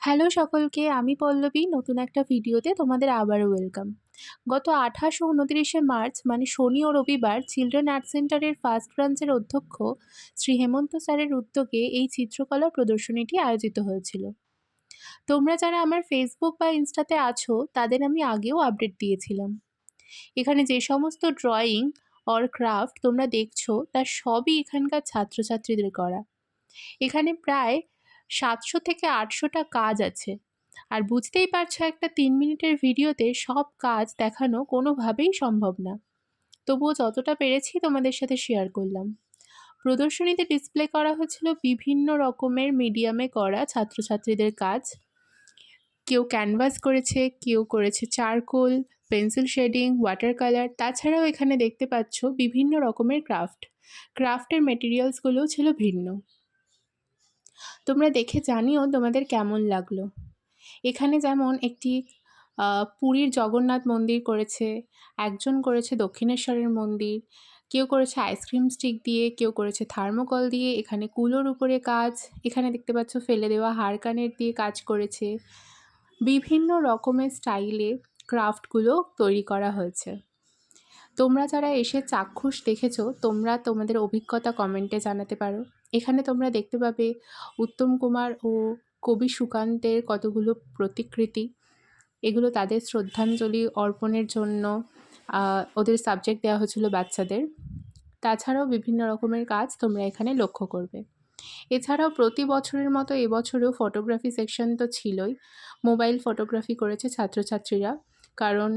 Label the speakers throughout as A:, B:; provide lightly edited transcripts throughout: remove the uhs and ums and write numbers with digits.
A: Hello সকলকে, আমি পল্লবী। নতুন একটা ভিডিওতে তোমাদের আবারও ওয়েলকাম। গত ২৮ ও ২৯শে মার্চ মানে শনি ও রবিবার চিলড্রেন আর্ট সেন্টারের ফার্স্ট ব্রাঞ্চের অধ্যক্ষ শ্রী হেমন্ত স্যারের উদ্যোগে এই চিত্রকলা প্রদর্শনীটি আয়োজিত হয়েছিল। তোমরা যারা আমার ফেসবুক বা ইনস্টাতে আছো তাদের আমি আগেও আপডেট দিয়েছিলাম। এখানে যে সমস্ত ড্রয়িং অর ক্রাফট তোমরা দেখছো তার সবই এখানকার ছাত্রছাত্রীদের করা। এখানে প্রায় ৭০০ থেকে ৮০০টা কাজ আছে। আর বুঝতেই পারছো একটা ৩ মিনিটের ভিডিওতে সব কাজ দেখানো কোনোভাবেই সম্ভব না। তবুও যতটা পেরেছি তোমাদের সাথে শেয়ার করলাম। প্রদর্শনীতে ডিসপ্লে করা হয়েছিল বিভিন্ন রকমের মিডিয়ামে করা ছাত্রছাত্রীদের কাজ। কেউ ক্যানভাস করেছে, কেউ করেছে charcoal, pencil shading, water colour. তাছাড়াও এখানে দেখতে পাচ্ছ বিভিন্ন রকমের ক্রাফটের মেটেরিয়ালসগুলোও ছিল ভিন্ন। তোমরা দেখে জানিও তোমাদের কেমন লাগলো। এখানে যেমন একটি পুরীর জগন্নাথ মন্দির করেছে, একজন করেছে দক্ষিণেশ্বরের মন্দির, কেউ করেছে আইসক্রিম স্টিক দিয়ে, কেউ করেছে থার্মোকল দিয়ে, এখানে কুলোর উপরে কাজ, এখানে দেখতে পাচ্ছ ফেলে দেওয়া হাড় কানের দিয়ে কাজ করেছে। বিভিন্ন রকমের স্টাইলে ক্রাফটগুলো তৈরি করা হয়েছে। তোমরা যারা এসে চাক্ষুষ দেখেছো তোমরা তোমাদের অভিজ্ঞতা কমেন্টে জানাতে পারো। এখানে তোমরা দেখতে পাবে উত্তম কুমার ও কবি সুকান্তের কতগুলো প্রতিকৃতি। এগুলো তাদের শ্রদ্ধাঞ্জলি অর্পণের জন্য ওদের সাবজেক্ট দেওয়া হয়েছিল বাচ্চাদের। তাছাড়াও বিভিন্ন রকমের কাজ তোমরা এখানে লক্ষ্য করবে। এছাড়াও প্রতি বছরের মতো এবছরেও ফটোগ্রাফি সেকশন তো ছিলই। মোবাইল ফটোগ্রাফি করেছে ছাত্রছাত্রীরা, কারণ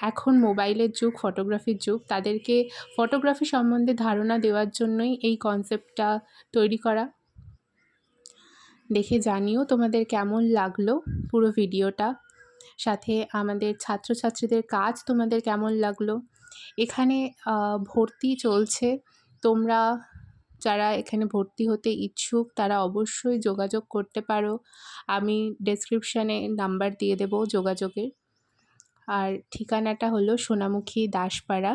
A: এখন মোবাইলের যুগ, ফটোগ্রাফির যুগ। তাদেরকে ফটোগ্রাফি সম্বন্ধে ধারণা দেওয়ার জন্যই এই কনসেপ্টটা তৈরি করা। দেখে জানিও তোমাদের কেমন লাগলো পুরো ভিডিওটা, সাথে আমাদের ছাত্রছাত্রীদের কাজ তোমাদের কেমন লাগলো। এখানে ভর্তি চলছে। তোমরা যারা এখানে ভর্তি হতে ইচ্ছুক তারা অবশ্যই যোগাযোগ করতে পারো। আমি ডেসক্রিপশানে নাম্বার দিয়ে দেবো যোগাযোগের। আর ঠিকানাটা হলো সোনামুখী দাসপাড়া,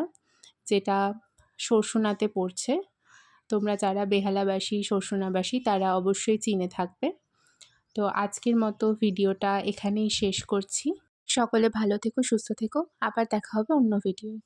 A: যেটা শর্ষুনাতে পড়ছে। তোমরা যারা বেহালাবাসী, শর্ষুনাবাসী তারা অবশ্যই চিনে থাকবে। তো আজকের মতো ভিডিওটা এখানেই শেষ করছি। সকলে ভালো থেকো, সুস্থ থেকো। আবার দেখা হবে অন্য ভিডিওয়।